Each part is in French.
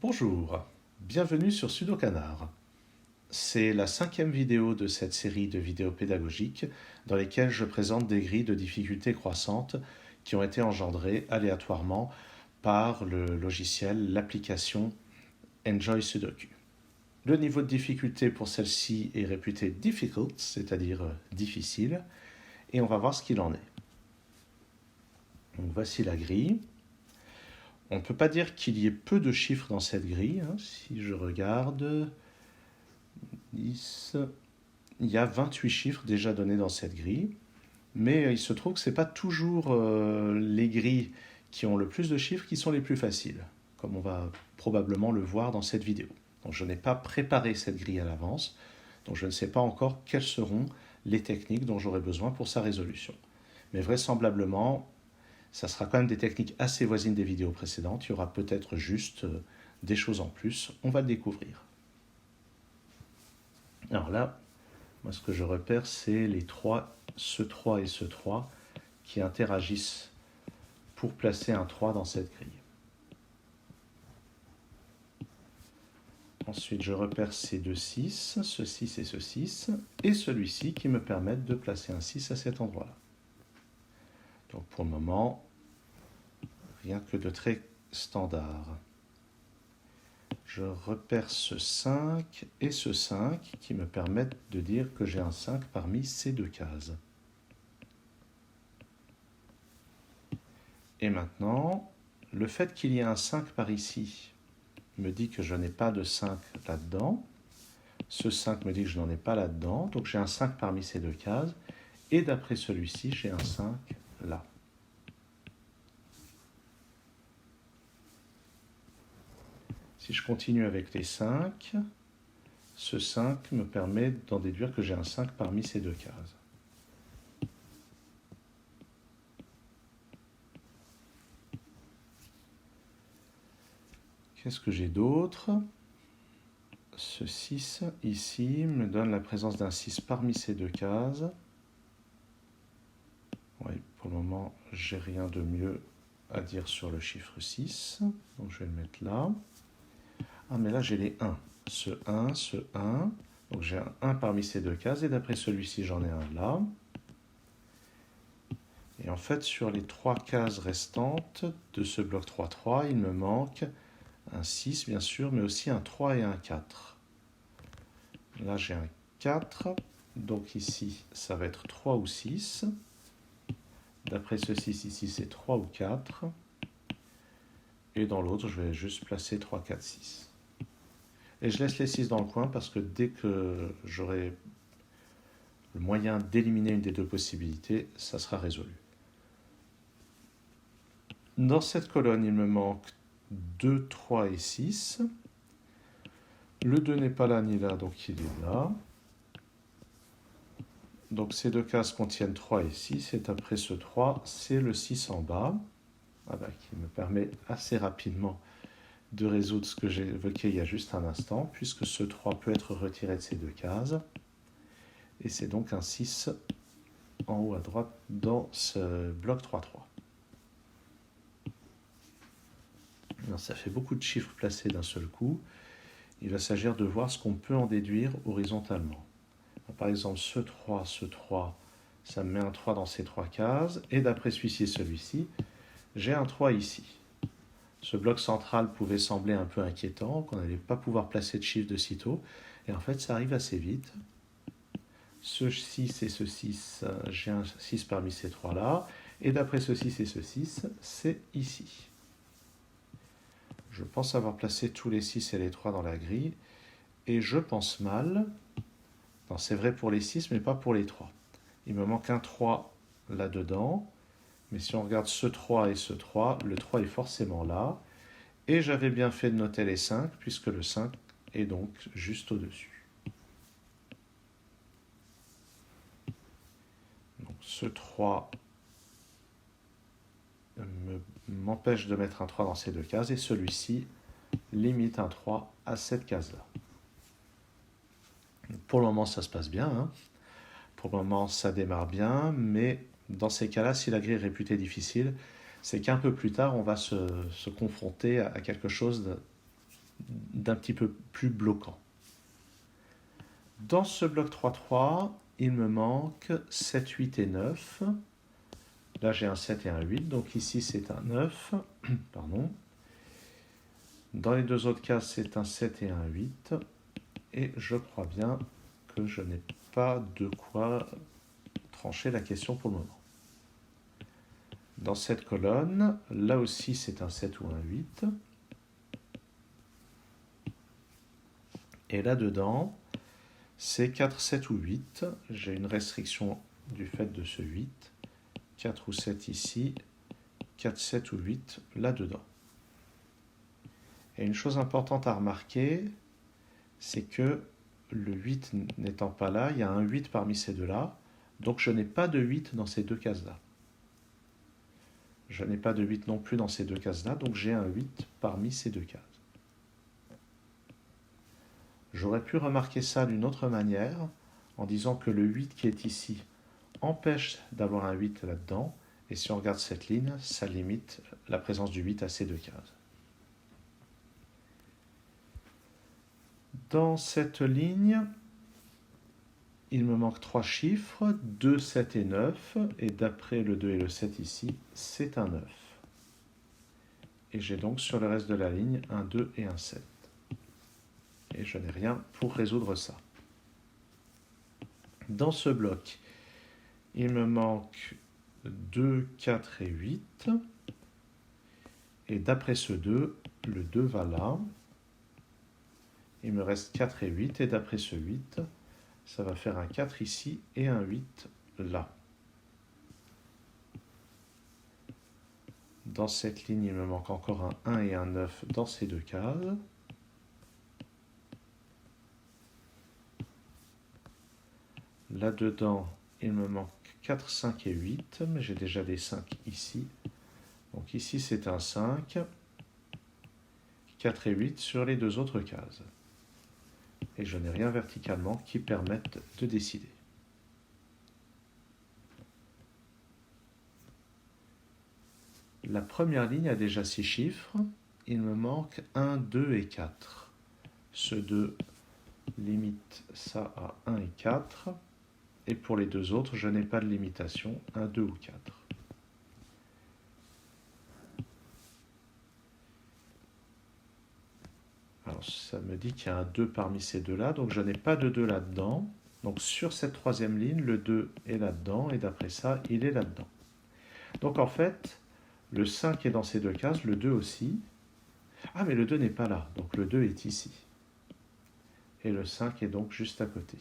Bonjour, bienvenue sur Sudocanard. C'est la 5e vidéo de cette série de vidéos pédagogiques dans lesquelles je présente des grilles de difficulté croissantes qui ont été engendrées aléatoirement par le logiciel, l'application Enjoy Sudoku. Le niveau de difficulté pour celle-ci est réputé difficult, c'est-à-dire difficile, et on va voir ce qu'il en est. Donc voici la grille. On ne peut pas dire qu'il y ait peu de chiffres dans cette grille. Si je regarde, 10, il y a 28 chiffres déjà donnés dans cette grille. Mais il se trouve que ce n'est pas toujours les grilles qui ont le plus de chiffres qui sont les plus faciles, comme on va probablement le voir dans cette vidéo. Donc je n'ai pas préparé cette grille à l'avance, donc je ne sais pas encore quelles seront les techniques dont j'aurai besoin pour sa résolution. Mais vraisemblablement, ça sera quand même des techniques assez voisines des vidéos précédentes. Il y aura peut-être juste des choses en plus. On va le découvrir. Alors là, moi ce que je repère, c'est les ce 3 et ce 3 qui interagissent pour placer un 3 dans cette grille. Ensuite, je repère ces deux 6, ce 6 et ce 6, et celui-ci qui me permettent de placer un 6 à cet endroit-là. Donc pour le moment, rien que de très standard. Je repère ce 5 et ce 5 qui me permettent de dire que j'ai un 5 parmi ces deux cases. Et maintenant, le fait qu'il y ait un 5 par ici me dit que je n'ai pas de 5 là-dedans. Ce 5 me dit que je n'en ai pas là-dedans. Donc j'ai un 5 parmi ces deux cases. Et d'après celui-ci, j'ai un 5 là. Si je continue avec les 5, ce 5 me permet d'en déduire que j'ai un 5 parmi ces deux cases. Qu'est-ce que j'ai d'autre? Ce 6 ici me donne la présence d'un 6 parmi ces deux cases. Oui, pour le moment, j'ai rien de mieux à dire sur le chiffre 6. Donc je vais le mettre là. Ah, mais là, j'ai les 1. Ce 1, ce 1. Donc j'ai un 1 parmi ces deux cases. Et d'après celui-ci, j'en ai un là. Et en fait, sur les 3 cases restantes de ce bloc 3-3, il me manque un 6, bien sûr, mais aussi un 3 et un 4. Là, j'ai un 4. Donc ici, ça va être 3 ou 6. D'après ce 6 ici, c'est 3 ou 4. Et dans l'autre, je vais juste placer 3, 4, 6. Et je laisse les 6 dans le coin parce que dès que j'aurai le moyen d'éliminer une des deux possibilités, ça sera résolu. Dans cette colonne, il me manque 2, 3 et 6. Le 2 n'est pas là ni là, donc il est là. Donc ces deux cases contiennent 3 et 6. Et après ce 3, c'est le 6 en bas, qui me permet assez rapidement de résoudre ce que j'ai évoqué il y a juste un instant, puisque ce 3 peut être retiré de ces deux cases. Et c'est donc un 6 en haut à droite dans ce bloc 3-3. Alors, ça fait beaucoup de chiffres placés d'un seul coup. Il va s'agir de voir ce qu'on peut en déduire horizontalement. Par exemple, ce 3, ça me met un 3 dans ces 3 cases. Et d'après celui-ci et celui-ci, j'ai un 3 ici. Ce bloc central pouvait sembler un peu inquiétant, qu'on n'allait pas pouvoir placer de chiffre de sitôt. Et en fait, ça arrive assez vite. Ce 6 et ce 6, j'ai un 6 parmi ces 3-là. Et d'après ce 6 et ce 6, c'est ici. Je pense avoir placé tous les 6 et les 3 dans la grille. Et je pense mal. Non, c'est vrai pour les 6, mais pas pour les 3. Il me manque un 3 là-dedans. Mais si on regarde ce 3 et ce 3, le 3 est forcément là. Et j'avais bien fait de noter les 5, puisque le 5 est donc juste au-dessus. Donc ce 3 m'empêche de mettre un 3 dans ces deux cases, et celui-ci limite un 3 à cette case-là. Pour le moment, ça se passe bien. Pour le moment, ça démarre bien, mais dans ces cas-là, si la grille est réputée difficile, c'est qu'un peu plus tard, on va se confronter à quelque chose d'un petit peu plus bloquant. Dans ce bloc 3-3, il me manque 7, 8 et 9. Là, j'ai un 7 et un 8, donc ici, c'est un 9. Pardon. Dans les deux autres cases, c'est un 7 et un 8. Et je crois bien que je n'ai pas de quoi trancher la question pour le moment. Dans cette colonne, là aussi, c'est un 7 ou un 8. Et là-dedans, c'est 4, 7 ou 8. J'ai une restriction du fait de ce 8. 4 ou 7 ici, 4, 7 ou 8 là-dedans. Et une chose importante à remarquer, c'est que le 8 n'étant pas là, il y a un 8 parmi ces deux-là, donc je n'ai pas de 8 dans ces deux cases-là. Je n'ai pas de 8 non plus dans ces deux cases-là, donc j'ai un 8 parmi ces deux cases. J'aurais pu remarquer ça d'une autre manière, en disant que le 8 qui est ici empêche d'avoir un 8 là-dedans, et si on regarde cette ligne, ça limite la présence du 8 à ces deux cases. Dans cette ligne, il me manque 3 chiffres, 2, 7 et 9, et d'après le 2 et le 7 ici, c'est un 9. Et j'ai donc sur le reste de la ligne un 2 et un 7. Et je n'ai rien pour résoudre ça. Dans ce bloc, il me manque 2, 4 et 8. Et d'après ce 2, le 2 va là. Il me reste 4 et 8. Et d'après ce 8, ça va faire un 4 ici et un 8 là. Dans cette ligne, il me manque encore un 1 et un 9 dans ces deux cases. Là-dedans, il me manque 4, 5 et 8, mais j'ai déjà des 5 ici. Donc ici, c'est un 5, 4 et 8 sur les deux autres cases. Et je n'ai rien verticalement qui permette de décider. La première ligne a déjà 6 chiffres. Il me manque 1, 2 et 4. Ce 2 limite ça à 1 et 4. Et pour les deux autres, je n'ai pas de limitation, 1, 2 ou 4. Alors ça me dit qu'il y a un 2 parmi ces deux-là, donc je n'ai pas de 2 là-dedans. Donc sur cette troisième ligne, le 2 est là-dedans, et d'après ça, il est là-dedans. Donc en fait, le 5 est dans ces deux cases, le 2 aussi. Ah, mais le 2 n'est pas là, donc le 2 est ici. Et le 5 est donc juste à côté,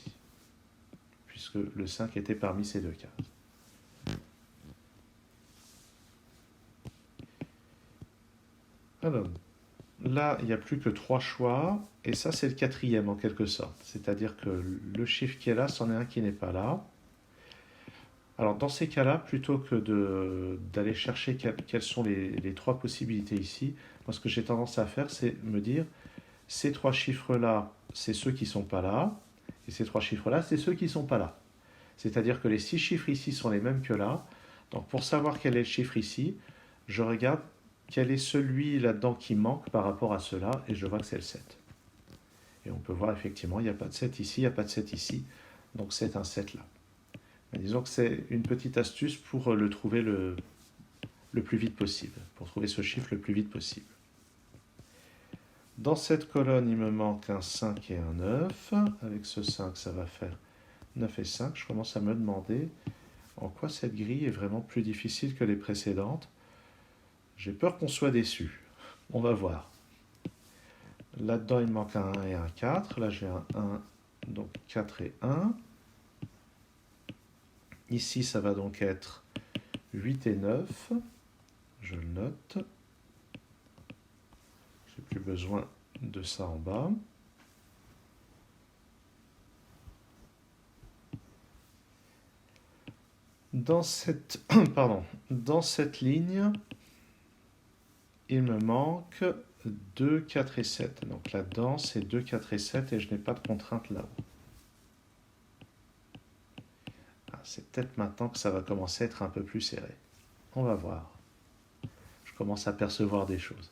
puisque le 5 était parmi ces deux cases. Alors, là, il n'y a plus que 3 choix, et ça, c'est le quatrième en quelque sorte. C'est-à-dire que le chiffre qui est là, c'en est un qui n'est pas là. Alors, dans ces cas-là, plutôt que d'aller chercher quelles sont les 3 possibilités ici, moi, ce que j'ai tendance à faire, c'est me dire, ces 3 chiffres-là, c'est ceux qui ne sont pas là, et ces 3 chiffres-là, c'est ceux qui ne sont pas là. C'est-à-dire que les 6 chiffres ici sont les mêmes que là. Donc, pour savoir quel est le chiffre ici, je regarde quel est celui là-dedans qui manque par rapport à cela, et je vois que c'est le 7. Et on peut voir effectivement, il n'y a pas de 7 ici, il n'y a pas de 7 ici, donc c'est un 7 là. Mais disons que c'est une petite astuce pour le trouver le plus vite possible, pour trouver ce chiffre le plus vite possible. Dans cette colonne, il me manque un 5 et un 9. Avec ce 5, ça va faire 9 et 5. Je commence à me demander en quoi cette grille est vraiment plus difficile que les précédentes. J'ai peur qu'on soit déçu. On va voir. Là-dedans, il me manque un 1 et un 4. Là, j'ai un 1, donc 4 et 1. Ici, ça va donc être 8 et 9. Je le note. J'ai plus besoin de ça en bas. Dans cette, dans cette ligne, il me manque 2, 4 et 7. Donc là-dedans, c'est 2, 4 et 7 et je n'ai pas de contrainte là-haut. Ah, c'est peut-être maintenant que ça va commencer à être un peu plus serré. On va voir. Je commence à percevoir des choses.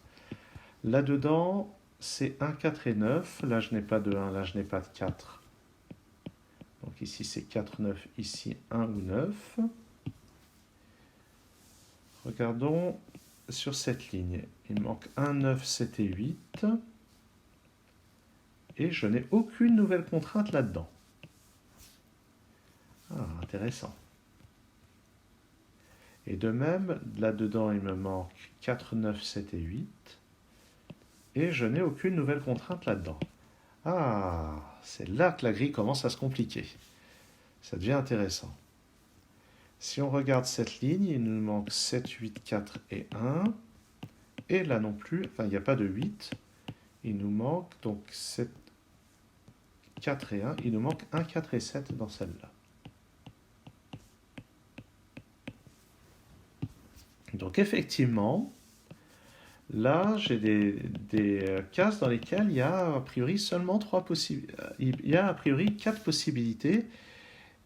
Là-dedans, c'est 1, 4 et 9. Là, je n'ai pas de 1, là, je n'ai pas de 4. Donc ici, c'est 4, 9, ici 1 ou 9. Regardons sur cette ligne. Il me manque 1, 9, 7 et 8. Et je n'ai aucune nouvelle contrainte là-dedans. Ah, intéressant. Et de même, là-dedans, il me manque 4, 9, 7 et 8. Et je n'ai aucune nouvelle contrainte là-dedans. Ah, c'est là que la grille commence à se compliquer. Ça devient intéressant. Si on regarde cette ligne, il nous manque 7, 8, 4 et 1. Et là non plus, enfin, il n'y a pas de 8. Il nous manque donc 7, 4 et 1. Il nous manque 1, 4 et 7 dans celle-là. Donc effectivement, là, j'ai des cases dans lesquelles il y a a priori seulement il y a a priori 4 possibilités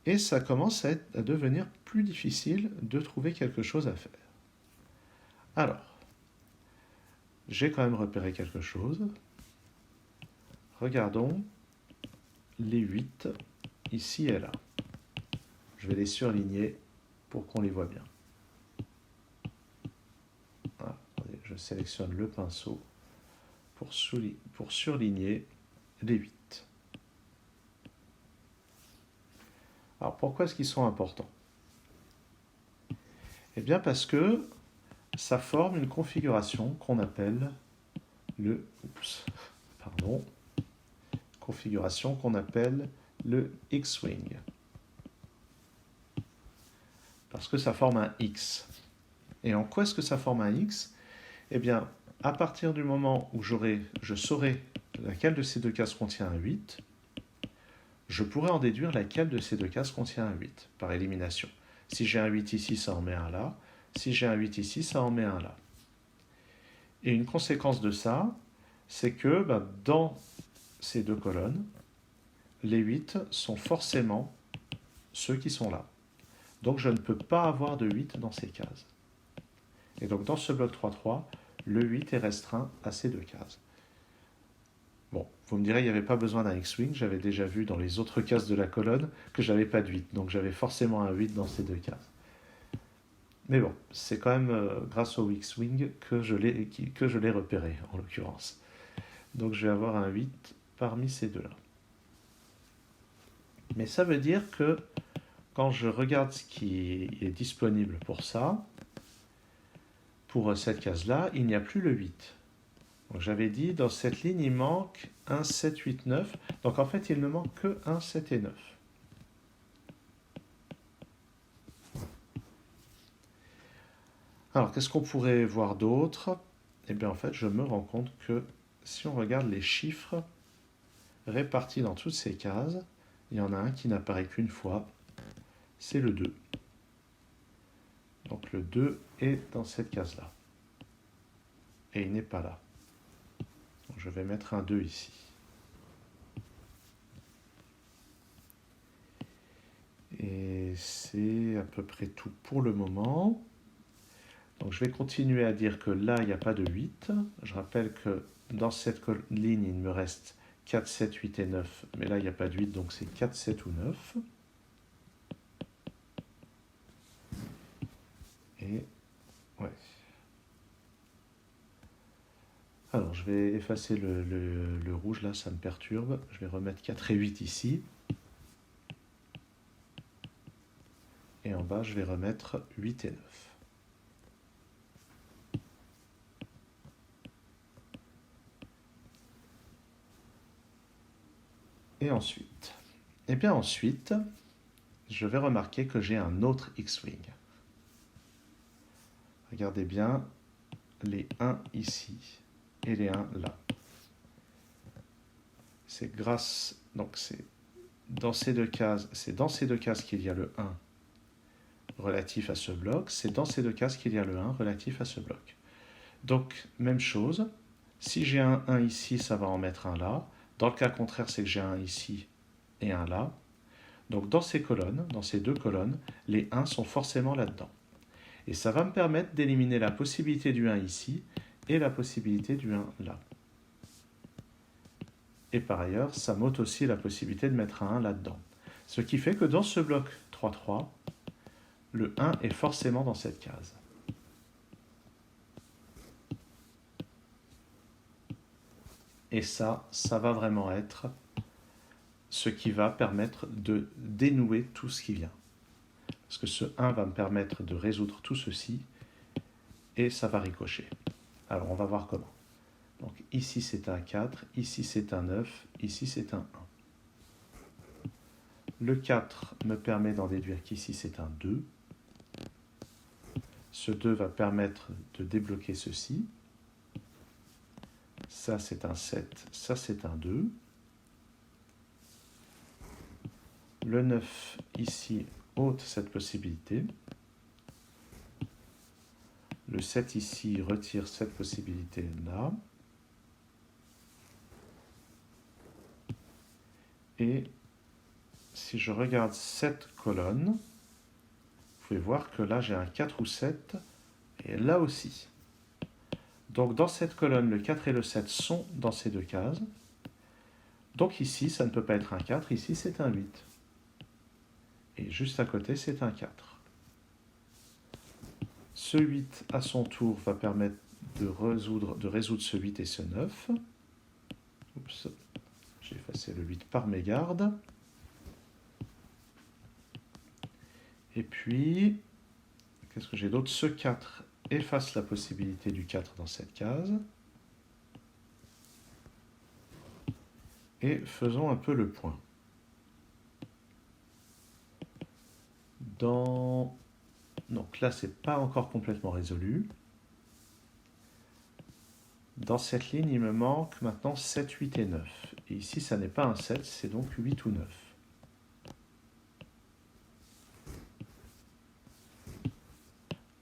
et ça commence à devenir plus difficile de trouver quelque chose à faire. Alors, j'ai quand même repéré quelque chose. Regardons les 8 ici et là. Je vais les surligner pour qu'on les voit bien. Voilà, je sélectionne le pinceau pour surligner les 8. Alors pourquoi est-ce qu'ils sont importants? Eh bien parce que ça forme une configuration qu'on appelle configuration qu'on appelle le X-Wing. Parce que ça forme un X. Et en quoi est-ce que ça forme un X? Eh bien, à partir du moment où je saurai laquelle de ces deux cases contient un 8, je pourrais en déduire laquelle de ces deux cases contient un 8, par élimination. Si j'ai un 8 ici, ça en met un là. Si j'ai un 8 ici, ça en met un là. Et une conséquence de ça, c'est que dans ces deux colonnes, les 8 sont forcément ceux qui sont là. Donc je ne peux pas avoir de 8 dans ces cases. Et donc dans ce bloc 3-3, le 8 est restreint à ces deux cases. Bon, vous me direz, il n'y avait pas besoin d'un X-Wing, j'avais déjà vu dans les autres cases de la colonne que j'avais pas de 8, donc j'avais forcément un 8 dans ces deux cases. Mais bon, c'est quand même grâce au X-Wing que je l'ai repéré, en l'occurrence. Donc je vais avoir un 8 parmi ces deux-là. Mais ça veut dire que quand je regarde ce qui est disponible pour ça, pour cette case-là, il n'y a plus le 8. Donc j'avais dit, dans cette ligne, il manque 1, 7, 8, 9. Donc en fait, il ne manque que 1, 7 et 9. Alors, qu'est-ce qu'on pourrait voir d'autre? Eh bien, en fait, je me rends compte que si on regarde les chiffres répartis dans toutes ces cases, il y en a un qui n'apparaît qu'une fois, c'est le 2. Donc le 2 est dans cette case-là. Et il n'est pas là. Donc, je vais mettre un 2 ici. Et c'est à peu près tout pour le moment. Donc je vais continuer à dire que là, il n'y a pas de 8. Je rappelle que dans cette ligne, il me reste 4, 7, 8 et 9. Mais là, il n'y a pas de 8, donc c'est 4, 7 ou 9. Et ouais. Alors, je vais effacer le rouge, là, ça me perturbe. Je vais remettre 4 et 8 ici. Et en bas, je vais remettre 8 et 9. Et ensuite, eh bien ensuite, je vais remarquer que j'ai un autre X-Wing. Regardez bien les 1 ici et les 1 là. C'est dans ces deux cases qu'il y a le 1 relatif à ce bloc, c'est dans ces deux cases qu'il y a le 1 relatif à ce bloc. Donc, même chose, si j'ai un 1 ici, ça va en mettre un là. Dans le cas contraire, c'est que j'ai un ici et un là. Donc dans ces colonnes, dans ces deux colonnes, les 1 sont forcément là-dedans. Et ça va me permettre d'éliminer la possibilité du 1 ici et la possibilité du 1 là. Et par ailleurs, ça m'ôte aussi la possibilité de mettre un 1 là-dedans. Ce qui fait que dans ce bloc 3-3, le 1 est forcément dans cette case. Et ça va vraiment être ce qui va permettre de dénouer tout ce qui vient. Parce que ce 1 va me permettre de résoudre tout ceci, et ça va ricocher. Alors on va voir comment. Donc ici c'est un 4, ici c'est un 9, ici c'est un 1. Le 4 me permet d'en déduire qu'ici c'est un 2. Ce 2 va permettre de débloquer ceci. Ça c'est un 7, ça c'est un 2. Le 9 ici ôte cette possibilité. Le 7 ici retire cette possibilité-là. Et si je regarde cette colonne, vous pouvez voir que là j'ai un 4 ou 7, et là aussi. Donc dans cette colonne, le 4 et le 7 sont dans ces deux cases. Donc ici, ça ne peut pas être un 4, ici c'est un 8. Et juste à côté, c'est un 4. Ce 8, à son tour, va permettre de résoudre ce 8 et ce 9. Oups, j'ai effacé le 8 par mégarde. Et puis, qu'est-ce que j'ai d'autre? Ce 4 efface la possibilité du 4 dans cette case. Et faisons un peu le point. Donc là, ce n'est pas encore complètement résolu. Dans cette ligne, il me manque maintenant 7, 8 et 9. Et ici, ça n'est pas un 7, c'est donc 8 ou 9.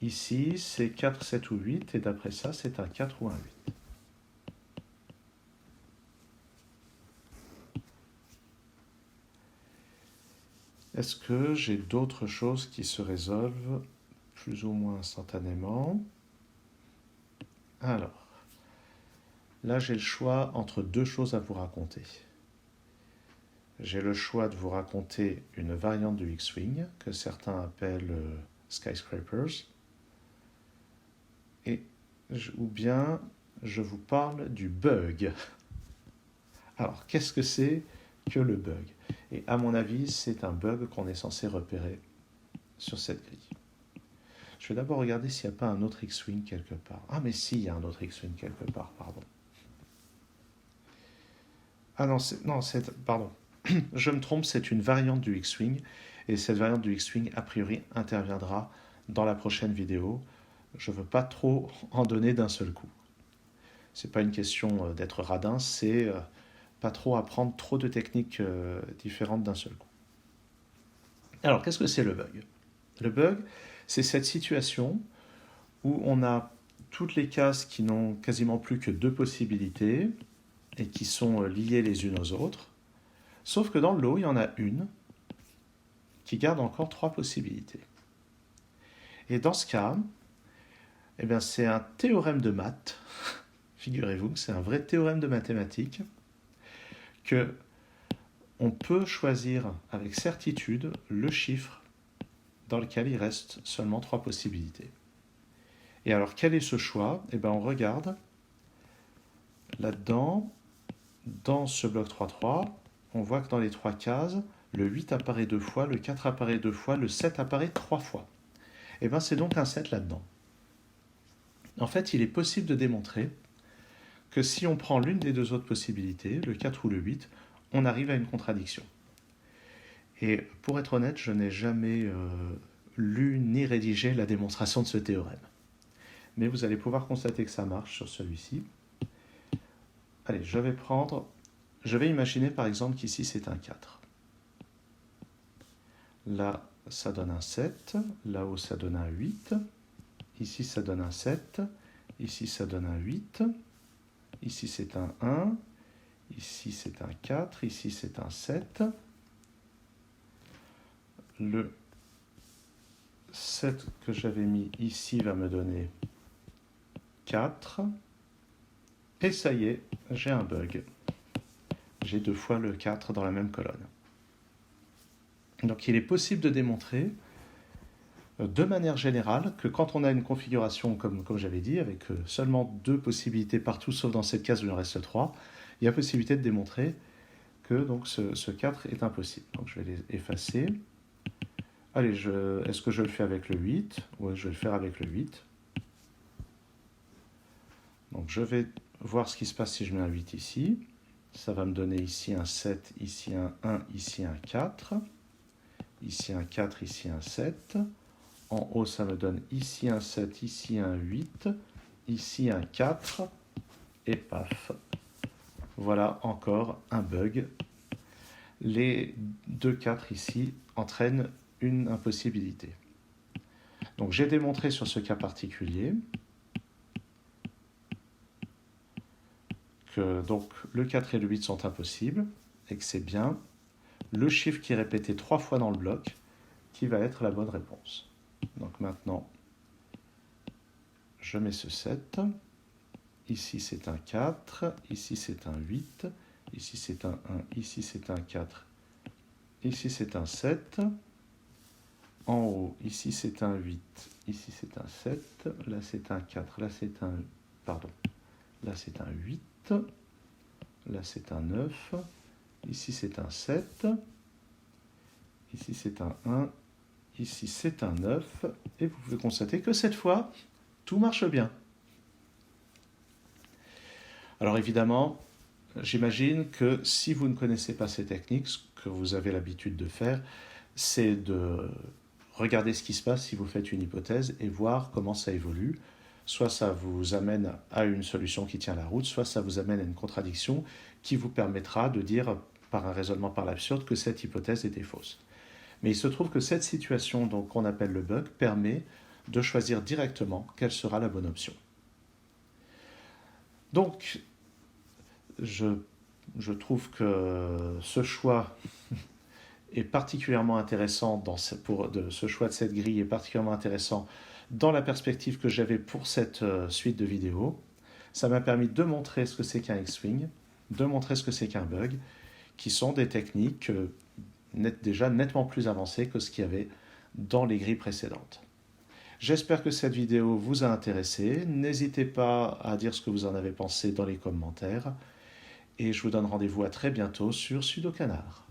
Ici, c'est 4, 7 ou 8, et d'après ça, c'est un 4 ou un 8. Est-ce que j'ai d'autres choses qui se résolvent plus ou moins instantanément? Alors, là j'ai le choix entre deux choses à vous raconter. J'ai le choix de vous raconter une variante du X-Wing, que certains appellent Skyscrapers, ou bien je vous parle du bug. Alors, qu'est-ce que c'est que le bug? Et à mon avis, c'est un bug qu'on est censé repérer sur cette grille. Je vais d'abord regarder s'il n'y a pas un autre X-Wing quelque part. Ah, mais si, il y a un autre X-Wing quelque part, pardon. Ah non, pardon. Je me trompe, c'est une variante du X-Wing. Et cette variante du X-Wing, a priori, interviendra dans la prochaine vidéo. Je ne veux pas trop en donner d'un seul coup. Ce n'est pas une question d'être radin, c'est pas trop apprendre trop de techniques différentes d'un seul coup. Alors, qu'est-ce que c'est le bug? Le bug, c'est cette situation où on a toutes les cases qui n'ont quasiment plus que deux possibilités et qui sont liées les unes aux autres, sauf que dans le lot, il y en a une qui garde encore trois possibilités. Et dans ce cas, eh bien, c'est un théorème de maths, figurez-vous que c'est un vrai théorème de mathématiques, que on peut choisir avec certitude le chiffre dans lequel il reste seulement trois possibilités. Et alors, quel est ce choix? Eh bien, on regarde là-dedans, dans ce bloc 3-3, on voit que dans les trois cases, le 8 apparaît deux fois, le 4 apparaît deux fois, le 7 apparaît trois fois. Et bien, c'est donc un 7 là-dedans. En fait, il est possible de démontrer que si on prend l'une des deux autres possibilités, le 4 ou le 8, on arrive à une contradiction. Et pour être honnête, je n'ai jamais lu ni rédigé la démonstration de ce théorème. Mais vous allez pouvoir constater que ça marche sur celui-ci. Allez, je vais imaginer par exemple qu'ici c'est un 4. Là, ça donne un 7. Là-haut, ça donne un 8. Ici, ça donne un 7. Ici, ça donne un 8. Ici, c'est un 1. Ici, c'est un 4. Ici, c'est un 7. Le 7 que j'avais mis ici va me donner 4. Et ça y est, j'ai un bug. j'ai 2 fois le 4 dans la même colonne. Donc il est possible de démontrer de manière générale que quand on a une configuration comme j'avais dit, avec seulement 2 possibilités partout, sauf dans cette case où il en reste 3, il y a possibilité de démontrer que donc, ce 4 est impossible. Donc je vais les effacer. Allez, est-ce que je le fais avec le 8? Oui, je vais le faire avec le 8. Donc je vais voir ce qui se passe si je mets un 8 ici. Ça va me donner ici un 7, ici un 1, ici un 4. Ici un 4, ici un 7. En haut, ça me donne ici un 7, ici un 8, ici un 4. Et paf, voilà encore un bug. Les 2 4 ici entraînent une impossibilité. Donc j'ai démontré sur ce cas particulier que donc, le 4 et le 8 sont impossibles et que c'est bien le chiffre qui est répété 3 fois dans le bloc qui va être la bonne réponse. Donc maintenant, je mets ce 7. Ici c'est un 4, ici c'est un 8, ici c'est un 1, ici c'est un 4, ici c'est un 7. En haut, ici c'est un 8, ici c'est un 7, là c'est un 4, là c'est un... Pardon. Là c'est un 8, là c'est un 9, ici c'est un 7, ici c'est un 1, ici c'est un 9, et vous pouvez constater que cette fois, tout marche bien. Alors évidemment, j'imagine que si vous ne connaissez pas ces techniques, ce que vous avez l'habitude de faire, c'est de regarder ce qui se passe si vous faites une hypothèse et voir comment ça évolue. Soit ça vous amène à une solution qui tient la route, soit ça vous amène à une contradiction qui vous permettra de dire par un raisonnement par l'absurde que cette hypothèse était fausse. Mais il se trouve que cette situation qu'on appelle le bug permet de choisir directement quelle sera la bonne option. Donc, je trouve que ce choix est particulièrement intéressant ce choix de cette grille est particulièrement intéressant dans la perspective que j'avais pour cette suite de vidéos. Ça m'a permis de montrer ce que c'est qu'un X-Wing, de montrer ce que c'est qu'un bug, qui sont des techniques déjà nettement plus avancées que ce qu'il y avait dans les grilles précédentes. J'espère que cette vidéo vous a intéressé. N'hésitez pas à dire ce que vous en avez pensé dans les commentaires. Et je vous donne rendez-vous à très bientôt sur Sudocanar.